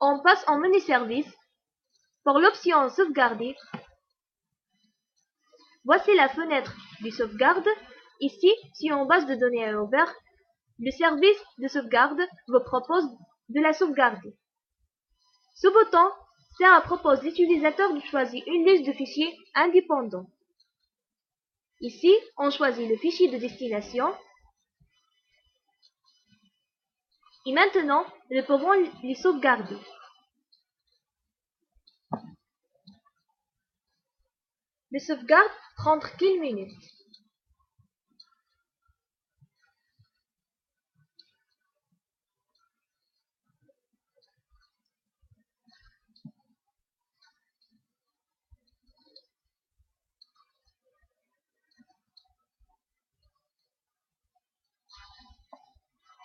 On passe en menu service. Pour l'option sauvegarder, voici la fenêtre de sauvegarde. Ici, si une base de données est ouverte, le service de sauvegarde vous propose de la sauvegarder. Ce bouton sert à proposer l'utilisateur de choisir une liste de fichiers indépendants. Ici, on choisit le fichier de destination. Et maintenant, nous pouvons les sauvegarder. Le sauvegarde prend quelques minutes.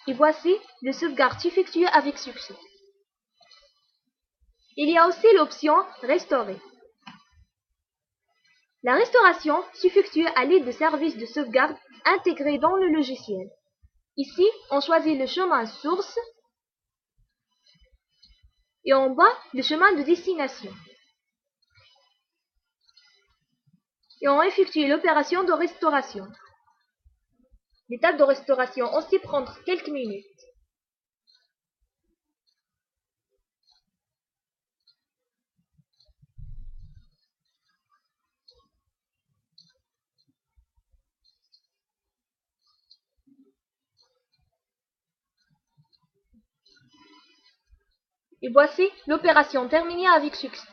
Et voici le sauvegarde effectué avec succès. Il y a aussi l'option Restaurer. La restauration s'effectue à l'aide de services de sauvegarde intégrés dans le logiciel. Ici, on choisit le chemin source et en bas, le chemin de destination. Et on effectue l'opération de restauration. L'étape de restauration aussi prend quelques minutes. Et voici l'opération terminée avec succès.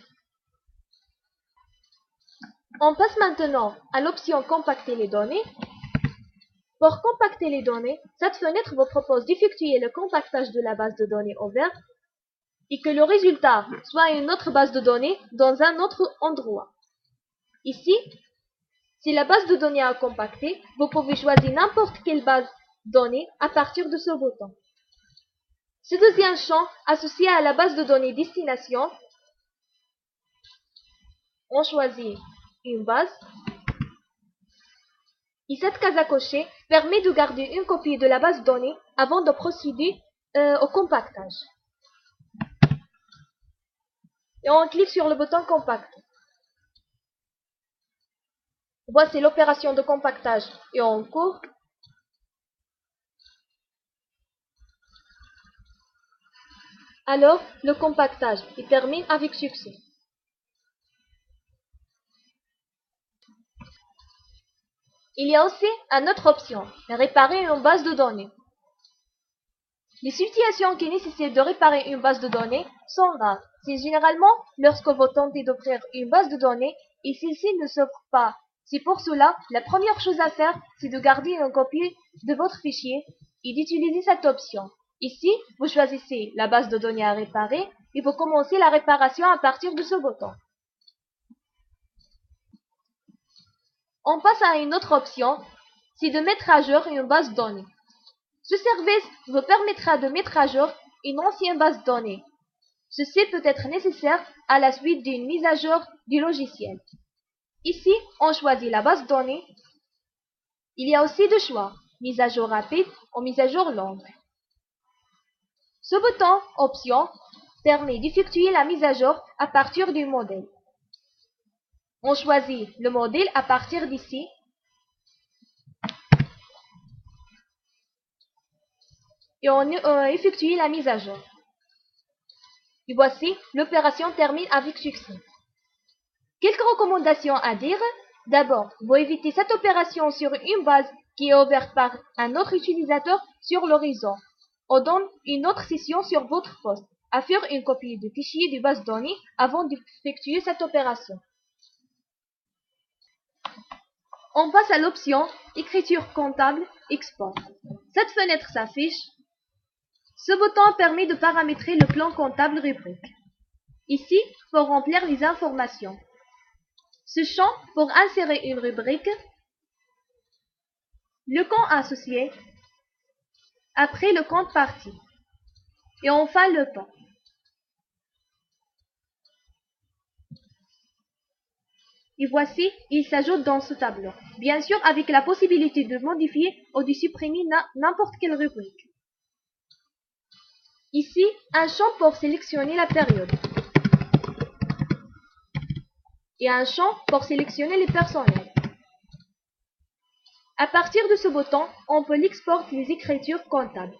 On passe maintenant à l'option Compacter les données. Pour compacter les données, cette fenêtre vous propose d'effectuer le compactage de la base de données ouverte et que le résultat soit une autre base de données dans un autre endroit. Ici, si la base de données est compactée, vous pouvez choisir n'importe quelle base de données à partir de ce bouton. Ce deuxième champ, associé à la base de données destination, on choisit une base. Et cette case à cocher permet de garder une copie de la base de données avant de procéder au compactage. Et on clique sur le bouton Compacter. Voici l'opération de compactage est en cours. Alors, le compactage termine avec succès. Il y a aussi une autre option, réparer une base de données. Les situations qui nécessitent de réparer une base de données sont rares. C'est généralement lorsque vous tentez d'ouvrir une base de données et celle-ci ne s'ouvre pas. C'est pour cela, la première chose à faire, c'est de garder une copie de votre fichier et d'utiliser cette option. Ici, vous choisissez la base de données à réparer et vous commencez la réparation à partir de ce bouton. On passe à une autre option, c'est de mettre à jour une base de données. Ce service vous permettra de mettre à jour une ancienne base de données. Ceci peut être nécessaire à la suite d'une mise à jour du logiciel. Ici, on choisit la base de données. Il y a aussi deux choix, mise à jour rapide ou mise à jour longue. Ce bouton Option permet d'effectuer la mise à jour à partir du modèle. On choisit le modèle à partir d'ici. Et on effectue la mise à jour. Et voici, l'opération termine avec succès. Quelques recommandations à dire. D'abord, vous évitez cette opération sur une base qui est ouverte par un autre utilisateur sur le réseau, ou dans une autre session sur votre poste, à faire une copie du fichier de base de données avant d'effectuer cette opération. On passe à l'option Écriture comptable Export. Cette fenêtre s'affiche. Ce bouton permet de paramétrer le plan comptable rubrique. Ici, pour remplir les informations. Ce champ pour insérer une rubrique, le compte associé, après le compte partie, et enfin le temps. Et voici, il s'ajoute dans ce tableau, bien sûr avec la possibilité de modifier ou de supprimer n'importe quelle rubrique. Ici, un champ pour sélectionner la période. Et un champ pour sélectionner les personnels. À partir de ce bouton, on peut exporter les écritures comptables.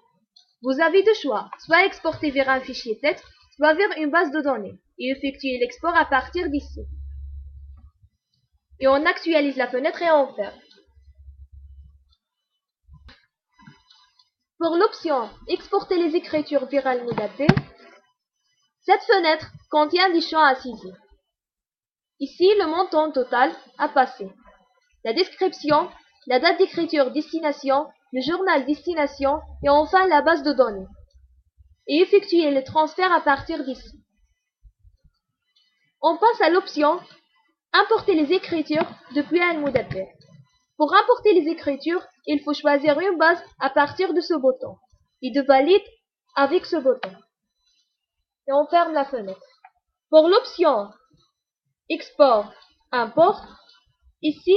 Vous avez deux choix, soit exporter vers un fichier texte, soit vers une base de données, et effectuer l'export à partir d'ici. Et on actualise la fenêtre et on ferme. Pour l'option Exporter les écritures vers Almoudadé, cette fenêtre contient des champs à saisir. Ici, le montant total à passer, la description, la date d'écriture destination, le journal destination et enfin la base de données. Et effectuer le transfert à partir d'ici. On passe à l'option Importer les écritures depuis Almoudadé. Pour importer les écritures, il faut choisir une base à partir de ce bouton et de valider avec ce bouton. Et on ferme la fenêtre. Pour l'option Export, Import, ici,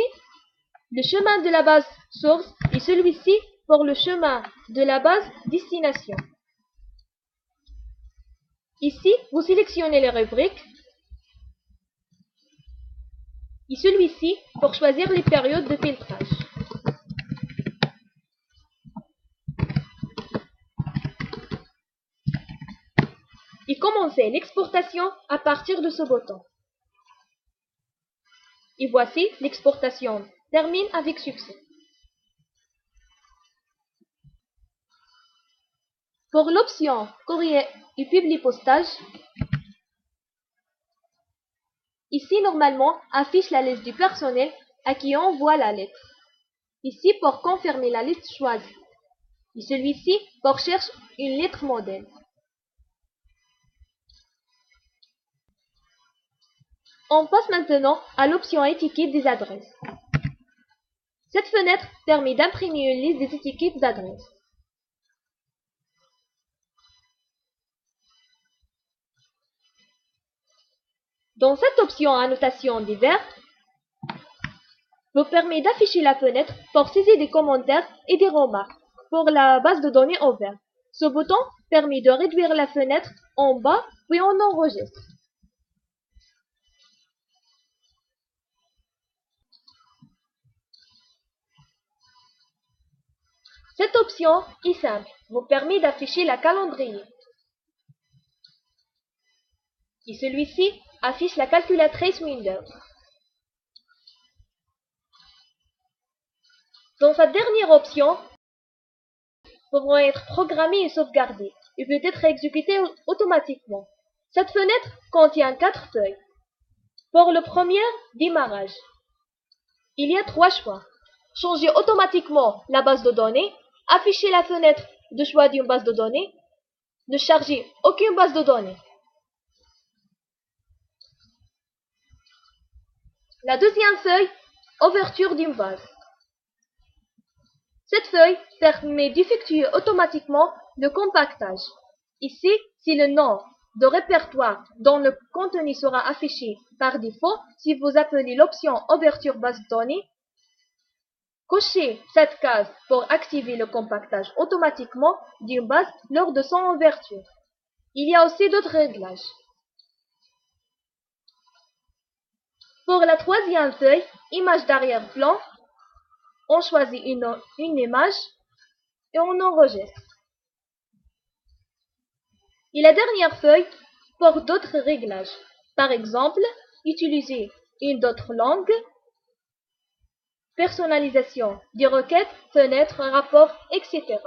le chemin de la base source et celui-ci pour le chemin de la base destination. Ici, vous sélectionnez les rubriques et celui-ci pour choisir les périodes de filtrage. Et commencez l'exportation à partir de ce bouton. Et voici, l'exportation termine avec succès. Pour l'option courrier et publipostage, ici normalement affiche la liste du personnel à qui on envoie la lettre. Ici pour confirmer la liste choisie. Et celui-ci pour chercher une lettre modèle. On passe maintenant à l'option étiquette des adresses. Cette fenêtre permet d'imprimer une liste des étiquettes d'adresses. Dans cette option annotation divers, vous permet d'afficher la fenêtre pour saisir des commentaires et des remarques pour la base de données en vert. Ce bouton permet de réduire la fenêtre en bas puis on enregistre. Cette option est simple, vous permet d'afficher la calendrier. Et celui-ci affiche la calculatrice Windows. Dans sa dernière option, pourront être programmées et sauvegardées et peut être exécutées automatiquement. Cette fenêtre contient 4 feuilles. Pour le premier démarrage, il y a 3 choix. Changer automatiquement la base de données, afficher la fenêtre de choix d'une base de données, ne charger aucune base de données. La deuxième feuille, ouverture d'une base. Cette feuille permet d'effectuer automatiquement le compactage. Ici, c'est le nom de répertoire dont le contenu sera affiché par défaut si vous appelez l'option ouverture base de données. Cochez cette case pour activer le compactage automatiquement d'une base lors de son ouverture. Il y a aussi d'autres réglages. Pour la troisième feuille, image d'arrière-plan, on choisit une image et on enregistre. Et la dernière feuille pour d'autres réglages. Par exemple, utiliser une autre langue, personnalisation des requêtes, fenêtres, rapports, etc.